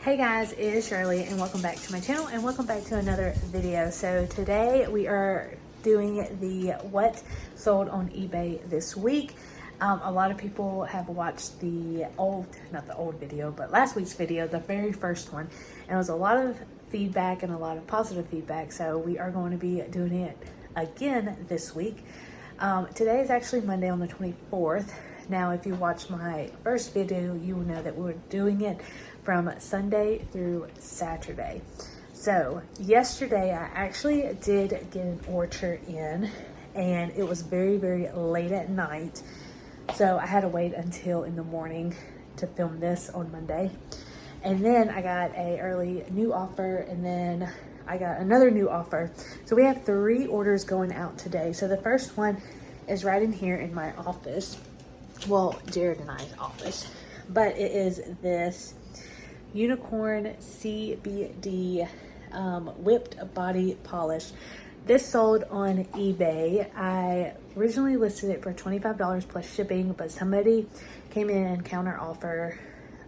Hey guys, it is Shirley and welcome back to my channel and welcome back to another video. So today we are doing the what sold on eBay this week. A lot of people have watched the not the old video, but last week's video, the very first one. And it was a lot of feedback and a lot of positive feedback. So we are going to be doing it again this week. Today is actually Monday on the 24th. Now, if you watched my first video, you will know that we were doing it from Sunday through Saturday. So yesterday I actually did get an order in and it was very, very late at night. So I had to wait until in the morning to film this on Monday. And then I got a early new offer and then I got another new offer. So we have 3 orders going out today. So the first one is right in here in my office. Well, Jared and I's office. But it is this unicorn CBD whipped body polish. This sold on eBay. I originally listed it for $25 plus shipping, but somebody came in and counter offer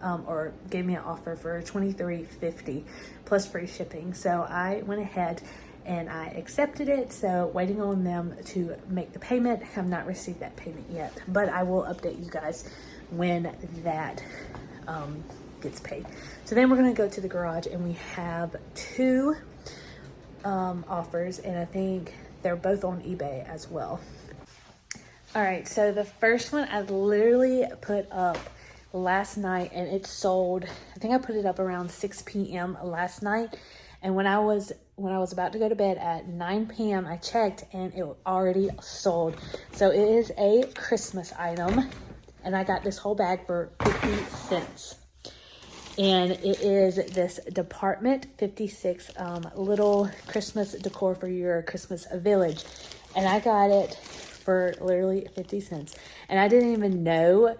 or gave me an offer for $23.50 plus free shipping. So I went ahead and I accepted it. So waiting on them to make the payment. Have not received that payment yet, but I will update you guys when that gets paid. So then we're gonna go to the garage and we have 2 offers, and I think they're both on eBay as well. All right, so the first one I literally put up last night and it sold. I think I put it up around 6 p.m. last night, and when I was about to go to bed at 9 p.m. I checked and it already sold. So it is a Christmas item, and I got this whole bag for 50 cents. And it is this Department 56 little Christmas decor for your Christmas village. And I got it for literally 50 cents. And I didn't even know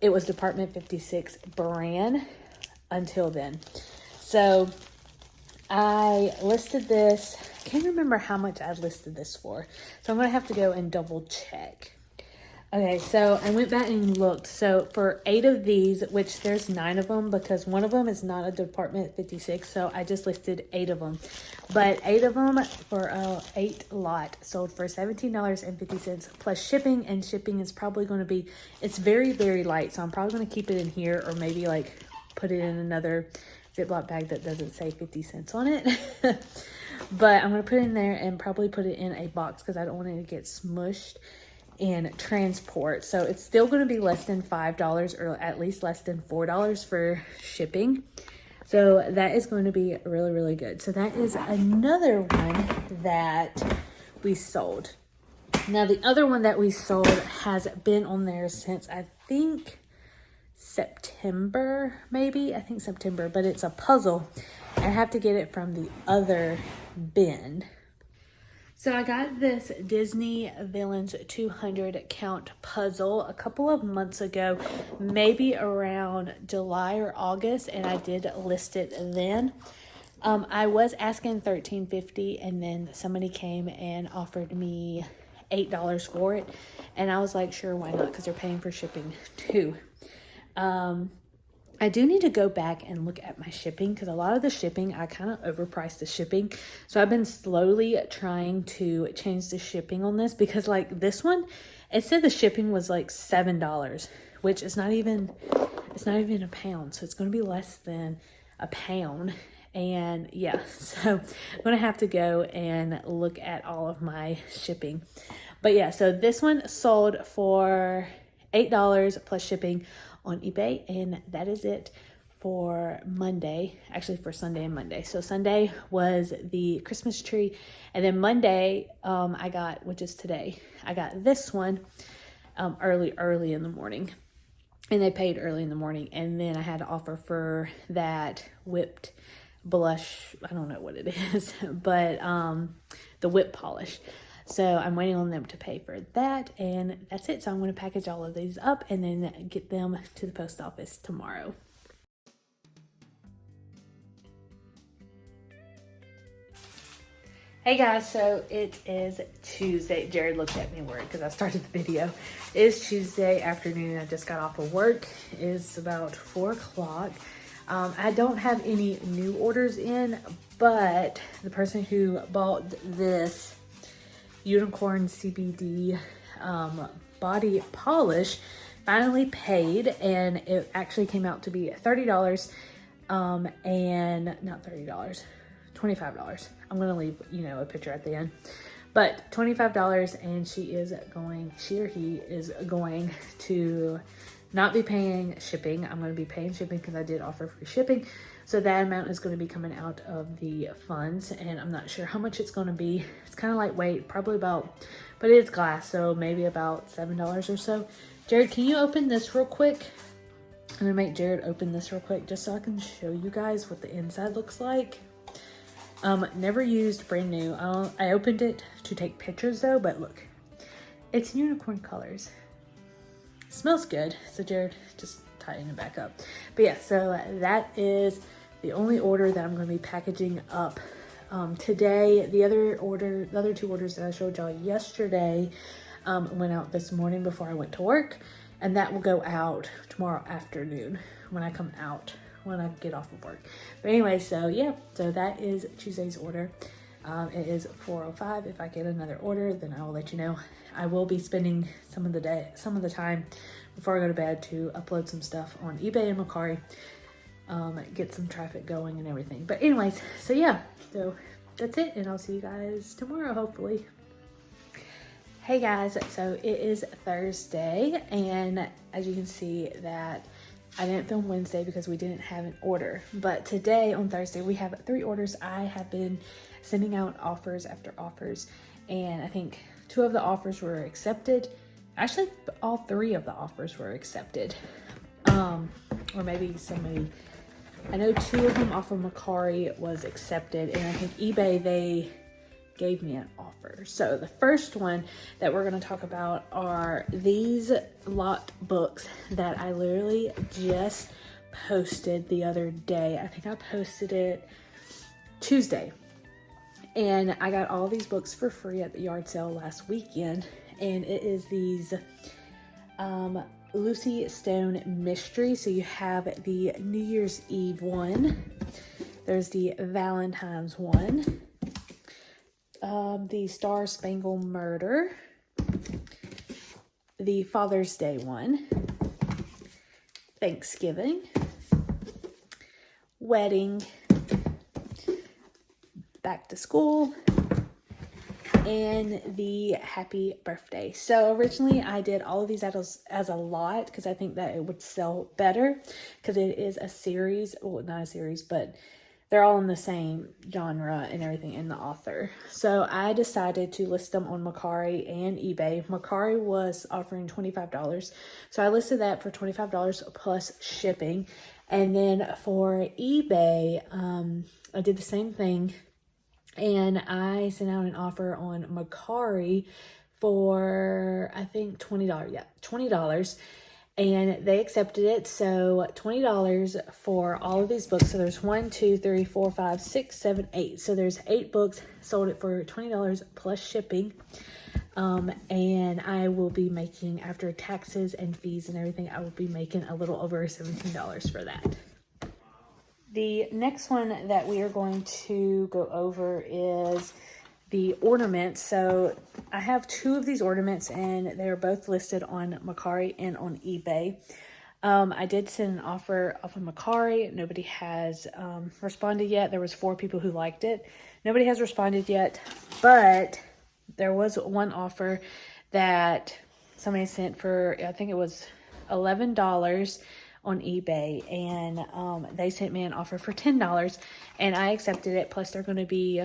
it was Department 56 brand until then. So I listed this. I can't remember how much I listed this for. So I'm going to have to go and double check. Okay, so I went back and looked. So for 8 of these, which there's 9 of them because one of them is not a Department 56, so I just listed 8 of them. But 8 of them for 8 lot sold for $17.50 plus shipping, and shipping is probably going to be, it's very, very light, so I'm probably going to keep it in here or maybe like put it in another Ziploc bag that doesn't say 50 cents on it. But I'm going to put it in there and probably put it in a box because I don't want it to get smushed and transport. So it's still going to be less than $5 or at least less than $4 for shipping. So that is going to be really, really good. So that is another one that we sold. Now the other one that we sold has been on there since I think September, maybe. I think September, but it's a puzzle. I have to get it from the other bin. So I got this Disney Villains 200 count puzzle a couple of months ago, maybe around July or August, and I did list it then. I was asking $13.50, and then somebody came and offered me $8 for it, and I was like, sure, why not, because they're paying for shipping too. I do need to go back and look at my shipping because a lot of the shipping, I kind of overpriced the shipping. So I've been slowly trying to change the shipping on this because like this one, it said the shipping was like $7, which is not even, it's not even a pound. So it's going to be less than a pound. And yeah, so I'm going to have to go and look at all of my shipping. But yeah, so this one sold for $8 plus shipping on eBay, and that is it for Monday, actually for Sunday and Monday. So Sunday was the Christmas tree, and then Monday I got, which is today, I got this one early in the morning, and they paid early in the morning. And then I had to offer for that whipped blush, I don't know what it is, but the whip polish. So I'm waiting on them to pay for that, and that's it. So I'm going to package all of these up and then get them to the post office tomorrow. Hey guys, so it is Tuesday. Jared looked at me weird because I started the video. It is Tuesday afternoon. I just got off of work. It is about 4 o'clock. I don't have any new orders in, but the person who bought this unicorn CBD body polish finally paid, and it actually came out to be $30, and not $30, $25. I'm gonna leave, you know, a picture at the end, but $25, and she or he is going to not be paying shipping. I'm going to be paying shipping because I did offer free shipping. So that amount is going to be coming out of the funds, and I'm not sure how much it's going to be. It's kind of lightweight, probably about, but it's glass, so maybe about $7 or so. Jared, can you open this real quick? I'm going to make Jared open this real quick just so I can show you guys what the inside looks like. Never used, brand new. I opened it to take pictures though, but look, it's unicorn colors. Smells good. So Jared, just tighten it back up. But yeah, so that is the only order that I'm going to be packaging up today. The other two orders that I showed y'all yesterday went out this morning before I went to work, and that will go out tomorrow afternoon when I get off of work. But anyway, so yeah, so that is Tuesday's order. It is 4:05. If I get another order, then I will let you know. I will be spending some of the time before I go to bed to upload some stuff on eBay and Mercari, get some traffic going and everything. But anyways, so yeah, so that's it, and I'll see you guys tomorrow, hopefully. Hey guys, so it is Thursday, and as you can see that I didn't film Wednesday because we didn't have an order, but today on Thursday we have 3 orders. I have been sending out offers after offers, and I think 2 of the offers were accepted. Actually, all 3 of the offers were accepted, or maybe somebody, I know 2 of them off of Mercari was accepted, and I think eBay, they gave me an offer. So the first one that we're going to talk about are these lot books that I literally just posted the other day. I think I posted it Tuesday, and I got all these books for free at the yard sale last weekend, and it is these Lucy Stone mystery. So you have the New Year's Eve one, there's the Valentine's one, the Star Spangled Murder, the Father's Day one, Thanksgiving, wedding, back to school, and the happy birthday. So originally I did all of these as a lot because I think that it would sell better because it is a series. Well, not a series, but they're all in the same genre and everything in the author. So I decided to list them on Mercari and eBay. Mercari was offering $25. So I listed that for $25 plus shipping. And then for eBay, I did the same thing. And I sent out an offer on Mercari for, I think, $20. Yeah, $20. And they accepted it. So $20 for all of these books. So there's 1, 2, 3, 4, 5, 6, 7, 8. So there's 8 books. Sold it for $20 plus shipping. And I will be making, after taxes and fees and everything, I will be making a little over $17 for that. The next one that we are going to go over is the ornaments. So I have 2 of these ornaments, and they're both listed on Mercari and on eBay. I did send an offer off of Mercari. Nobody has responded yet. There was 4 people who liked it. Nobody has responded yet, but there was one offer that somebody sent for, I think it was $11 on eBay, and they sent me an offer for $10, and I accepted it. Plus they're going to be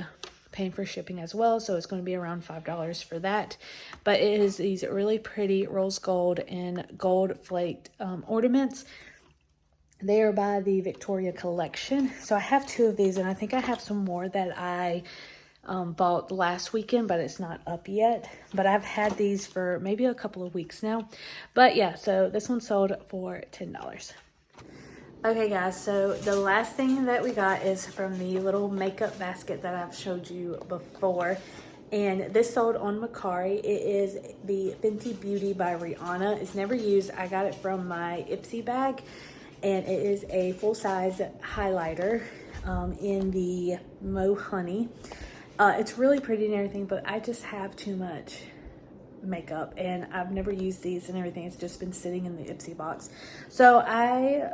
paying for shipping as well, so it's going to be around $5 for that. But it is these really pretty rose gold and gold flaked ornaments. They are by the Victoria collection. So I have 2 of these, and I think I have some more that I bought last weekend, but it's not up yet. But I've had these for maybe a couple of weeks now. But yeah, so this one sold for $10. Okay guys, so the last thing that we got is from the little makeup basket that I've showed you before, and this sold on Mercari. It is the Fenty Beauty by Rihanna. It's never used. I got it from my Ipsy bag, and it is a full-size highlighter in the Mo Honey. It's really pretty and everything, but I just have too much makeup and I've never used these and everything. It's just been sitting in the Ipsy box. So I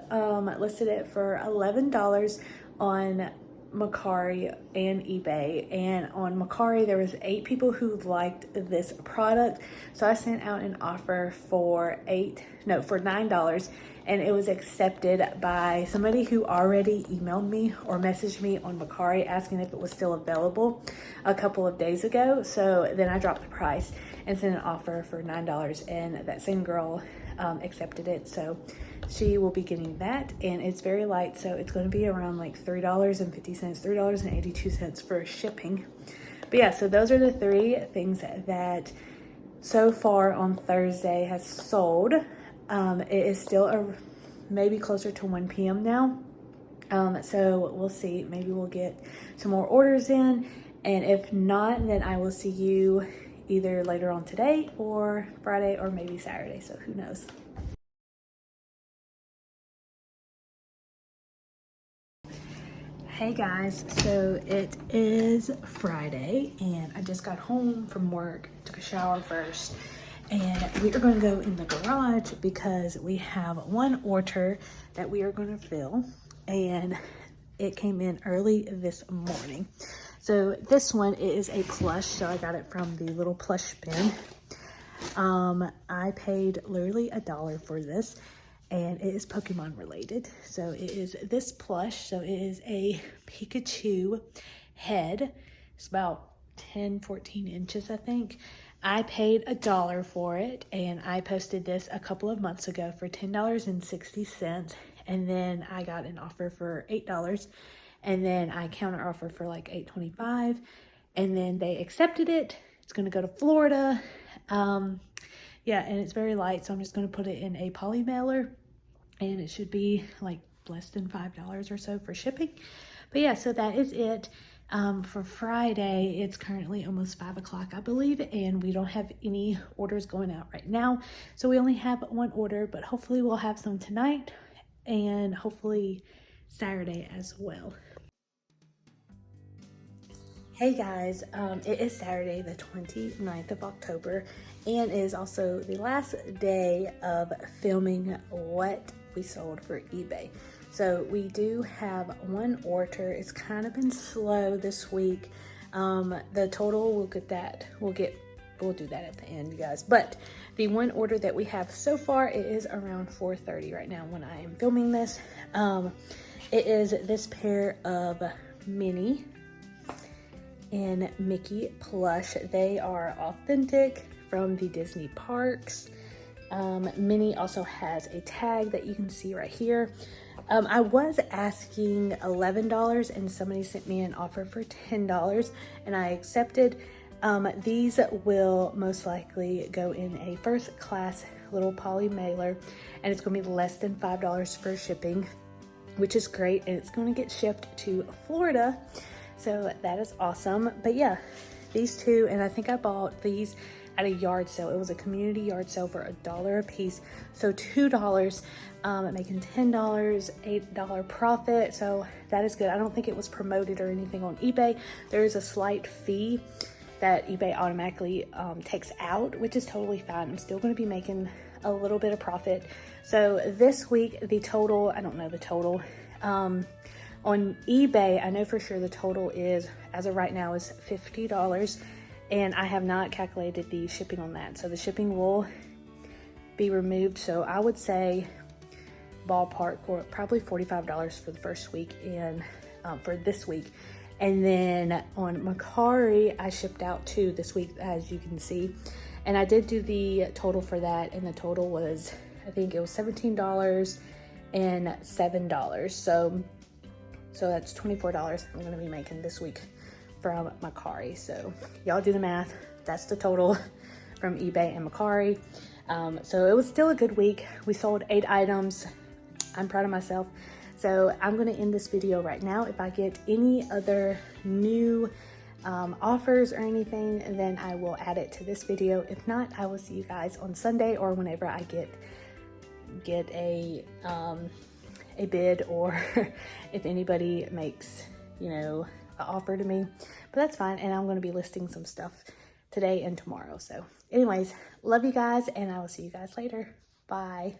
listed it for $11 on Mercari and eBay, and on Mercari there was 8 people who liked this product, so I sent out an offer for $9, and it was accepted by somebody who already emailed me or messaged me on Mercari asking if it was still available a couple of days ago. So then I dropped the price and sent an offer for $9, and that same girl accepted it, so she will be getting that, and it's very light, so it's going to be around like $3.50, $3.82 for shipping. But yeah, so those are the 3 things that so far on Thursday has sold. It is still maybe closer to 1 p.m. now, so we'll see. Maybe we'll get some more orders in, and if not, then I will see you either later on today or Friday or maybe Saturday, so who knows. Hey guys, so it is Friday and I just got home from work, took a shower first, and we are going to go in the garage because we have one order that we are going to fill, and it came in early this morning. So this one is a plush, so I got it from the little plush bin. I paid literally $1 for this, and it is Pokemon related. So it is this plush. So it is a Pikachu head. It's about 10-14 inches, I think. I paid $1 for it, and I posted this a couple of months ago for $10.60, and then I got an offer for $8, and then I counter offer for like $8.25, and then they accepted it. It's going to go to Florida. Yeah, and it's very light, so I'm just going to put it in a poly mailer, and it should be like less than $5 or so for shipping. But yeah, so that is it. For Friday, it's currently almost 5 o'clock, I believe, and we don't have any orders going out right now. So we only have one order, but hopefully we'll have some tonight and hopefully Saturday as well. Hey guys, it is Saturday the 29th of October, and it is also the last day of filming what we sold for eBay. So we do have one order. It's kind of been slow this week. The total, we'll do that at the end, you guys. But the one order that we have so far, it is around 4:30 right now when I am filming this. It is this pair of Minnie and Mickey plush. They are authentic from the Disney parks. Minnie also has a tag that you can see right here. I was asking $11 and somebody sent me an offer for $10 and I accepted. These will most likely go in a first class little poly mailer, and it's going to be less than $5 for shipping, which is great, and it's going to get shipped to Florida. So that is awesome. But yeah, these two, and I think I bought these at a yard sale. It was a community yard sale for $1 a piece. So $2, making $10, $8 profit. So that is good. I don't think it was promoted or anything on eBay. There is a slight fee that eBay automatically takes out, which is totally fine. I'm still going to be making a little bit of profit. So this week, the total, I don't know the total. On eBay, I know for sure the total is, as of right now, is $50, and I have not calculated the shipping on that. So the shipping will be removed. So I would say ballpark for probably $45 for the first week and for this week. And then on Mercari, I shipped out 2 this week, as you can see. And I did do the total for that, and the total was, I think it was $17 and $7. So that's $24 I'm gonna be making this week from Mercari. So y'all do the math. That's the total from eBay and Mercari. So it was still a good week. We sold 8 items. I'm proud of myself. So I'm gonna end this video right now. If I get any other new offers or anything, then I will add it to this video. If not, I will see you guys on Sunday or whenever I get a a bid or if anybody makes, you know, an offer to me, but that's fine. And I'm going to be listing some stuff today and tomorrow. So anyways, love you guys, and I will see you guys later. Bye.